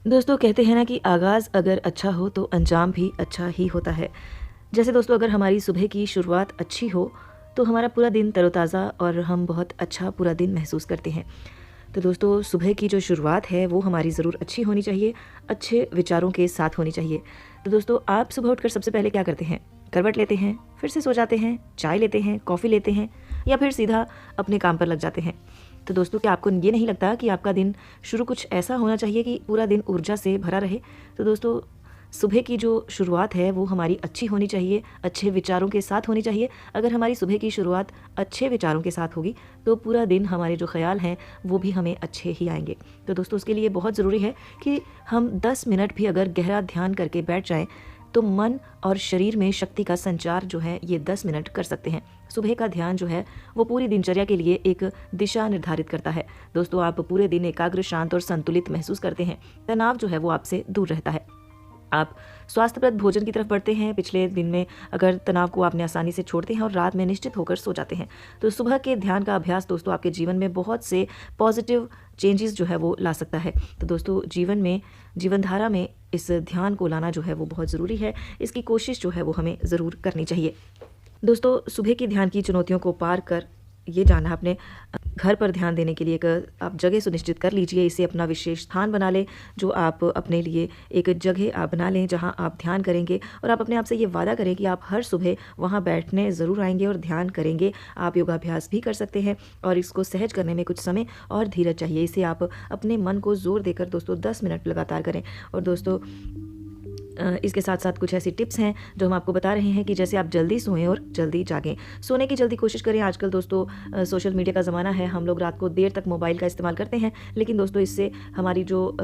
दोस्तों कहते हैं ना कि आगाज़ अगर अच्छा हो तो अंजाम भी अच्छा ही होता है। जैसे दोस्तों अगर हमारी सुबह की शुरुआत अच्छी हो तो हमारा पूरा दिन तरोताज़ा और हम बहुत अच्छा पूरा दिन महसूस करते हैं। तो दोस्तों सुबह की जो शुरुआत है वो हमारी ज़रूर अच्छी होनी चाहिए, अच्छे विचारों के साथ होनी चाहिए। तो दोस्तों आप सुबह उठकर सबसे पहले क्या करते हैं? करवट लेते हैं, फिर से सो जाते हैं, चाय लेते हैं, कॉफ़ी लेते हैं या फिर सीधा अपने काम पर लग जाते हैं। तो दोस्तों क्या आपको ये नहीं लगता कि आपका दिन शुरू कुछ ऐसा होना चाहिए कि पूरा दिन ऊर्जा से भरा रहे? तो दोस्तों सुबह की जो शुरुआत है वो हमारी अच्छी होनी चाहिए, अच्छे विचारों के साथ होनी चाहिए। अगर हमारी सुबह की शुरुआत अच्छे विचारों के साथ होगी तो पूरा दिन हमारे जो ख़्याल हैं वो भी हमें अच्छे ही आएंगे। तो दोस्तों उसके लिए बहुत ज़रूरी है कि हम 10 मिनट भी अगर गहरा ध्यान करके बैठ जाएं तो मन और शरीर में शक्ति का संचार जो है ये 10 मिनट कर सकते हैं। सुबह का ध्यान जो है वो पूरी दिनचर्या के लिए एक दिशा निर्धारित करता है। दोस्तों आप पूरे दिन एकाग्र, शांत और संतुलित महसूस करते हैं। तनाव जो है वो आपसे दूर रहता है। आप स्वास्थ्यप्रद भोजन की तरफ बढ़ते हैं। पिछले दिन में अगर तनाव को आपने आसानी से छोड़ते हैं और रात में निश्चित होकर सो जाते हैं। तो सुबह के ध्यान का अभ्यास दोस्तों आपके जीवन में बहुत से पॉजिटिव चेंजेस जो है वो ला सकता है। तो दोस्तों जीवनधारा में इस ध्यान को लाना जो है वो बहुत ज़रूरी है। इसकी कोशिश जो है वो हमें ज़रूर करनी चाहिए। दोस्तों सुबह की ध्यान की चुनौतियों को पार कर ये जानना अपने घर पर ध्यान देने के लिए एक आप जगह सुनिश्चित कर लीजिए। इसे अपना विशेष स्थान बना लें, जो आप अपने लिए एक जगह आप बना लें जहां आप ध्यान करेंगे और आप अपने आप से ये वादा करें कि आप हर सुबह वहां बैठने ज़रूर आएंगे और ध्यान करेंगे। आप योगाभ्यास भी कर सकते हैं और इसको सहज करने में कुछ समय और धीरज चाहिए। इसे आप अपने मन को जोर देकर दोस्तों 10 मिनट लगातार करें। और दोस्तों इसके साथ साथ कुछ ऐसी टिप्स हैं जो हम आपको बता रहे हैं कि जैसे आप जल्दी सोएं और जल्दी जागें। सोने की जल्दी कोशिश करें। आजकल दोस्तों सोशल मीडिया का ज़माना है, हम लोग रात को देर तक मोबाइल का इस्तेमाल करते हैं, लेकिन दोस्तों इससे हमारी जो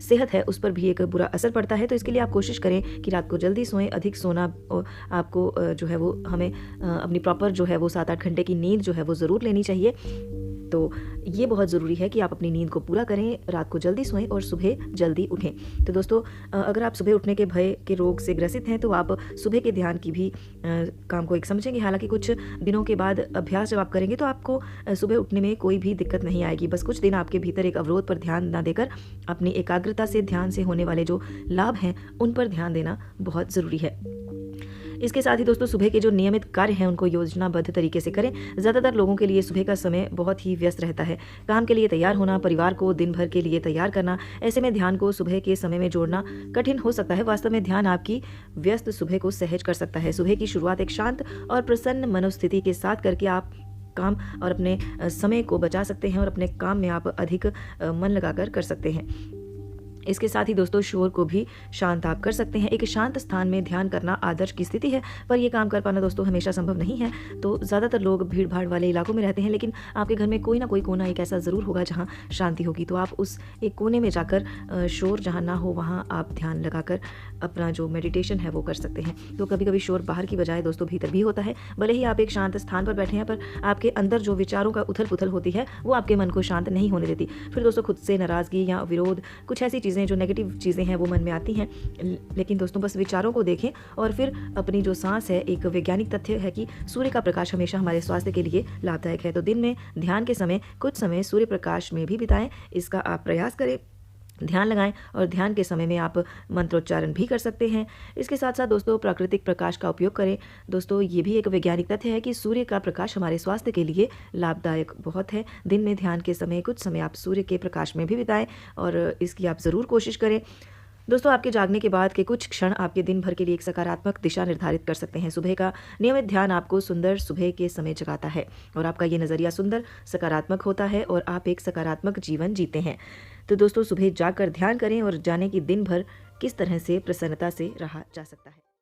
सेहत है उस पर भी एक बुरा असर पड़ता है। तो इसके लिए आप कोशिश करें कि रात को जल्दी सोएं। अधिक सोना आपको जो है वो हमें अपनी प्रॉपर जो है वो 7-8 घंटे की नींद जो है वो ज़रूर लेनी चाहिए। तो ये बहुत ज़रूरी है कि आप अपनी नींद को पूरा करें, रात को जल्दी सोएं और सुबह जल्दी उठें। तो दोस्तों अगर आप सुबह उठने के भय के रोग से ग्रसित हैं तो आप सुबह के ध्यान की भी काम को एक समझेंगे। हालांकि कुछ दिनों के बाद अभ्यास जब आप करेंगे तो आपको सुबह उठने में कोई भी दिक्कत नहीं आएगी। बस कुछ दिन आपके भीतर एक अवरोध पर ध्यान ना देकर अपनी एकाग्रता से ध्यान से होने वाले जो लाभ हैं उन पर ध्यान देना बहुत ज़रूरी है। इसके साथ ही दोस्तों सुबह के जो नियमित कार्य हैं उनको योजनाबद्ध तरीके से करें। ज़्यादातर लोगों के लिए सुबह का समय बहुत ही व्यस्त रहता है। काम के लिए तैयार होना, परिवार को दिन भर के लिए तैयार करना, ऐसे में ध्यान को सुबह के समय में जोड़ना कठिन हो सकता है। वास्तव में ध्यान आपकी व्यस्त सुबह को सहज कर सकता है। सुबह की शुरुआत एक शांत और प्रसन्न मनोस्थिति के साथ करके आप काम और अपने समय को बचा सकते हैं और अपने काम में आप अधिक मन लगाकर कर सकते हैं। इसके साथ ही दोस्तों शोर को भी शांत आप कर सकते हैं। एक शांत स्थान में ध्यान करना आदर्श की स्थिति है, पर यह काम कर पाना दोस्तों हमेशा संभव नहीं है। तो ज़्यादातर लोग भीड़ भाड़ वाले इलाकों में रहते हैं, लेकिन आपके घर में कोई ना कोई कोना एक ऐसा ज़रूर होगा जहाँ शांति होगी। तो आप उस एक कोने में जाकर शोर जहाँ ना हो वहाँ आप ध्यान लगाकर अपना जो मेडिटेशन है वो कर सकते हैं। तो कभी कभी शोर बाहर की बजाय दोस्तों भीतर भी होता है। भले ही आप एक शांत स्थान पर बैठे हैं, पर आपके अंदर जो विचारों का उथल पुथल होती है वो आपके मन को शांत नहीं होने देती। फिर दोस्तों खुद से नाराज़गी या विरोध, कुछ ऐसी चीज़ें जो नेगेटिव चीज़ें हैं वो मन में आती हैं। लेकिन दोस्तों बस विचारों को देखें और फिर अपनी जो सांस है, एक वैज्ञानिक तथ्य है कि सूर्य का प्रकाश हमेशा हमारे स्वास्थ्य के लिए लाभदायक है। तो दिन में ध्यान के समय कुछ समय सूर्य प्रकाश में भी बिताएं। इसका आप प्रयास करें, ध्यान लगाएं और ध्यान के समय में आप मंत्रोच्चारण भी कर सकते हैं। इसके साथ साथ दोस्तों प्राकृतिक प्रकाश का उपयोग करें। दोस्तों ये भी एक वैज्ञानिक तथ्य है कि सूर्य का प्रकाश हमारे स्वास्थ्य के लिए लाभदायक बहुत है। दिन में ध्यान के समय कुछ समय आप सूर्य के प्रकाश में भी बिताएं और इसकी आप ज़रूर कोशिश करें। दोस्तों आपके जागने के बाद के कुछ क्षण आपके दिन भर के लिए एक सकारात्मक दिशा निर्धारित कर सकते हैं। सुबह का नियमित ध्यान आपको सुंदर सुबह के समय जगाता है और आपका ये नज़रिया सुंदर सकारात्मक होता है और आप एक सकारात्मक जीवन जीते हैं। तो दोस्तों सुबह जागकर ध्यान करें और जाने कि दिन भर किस तरह से प्रसन्नता से रहा जा सकता है।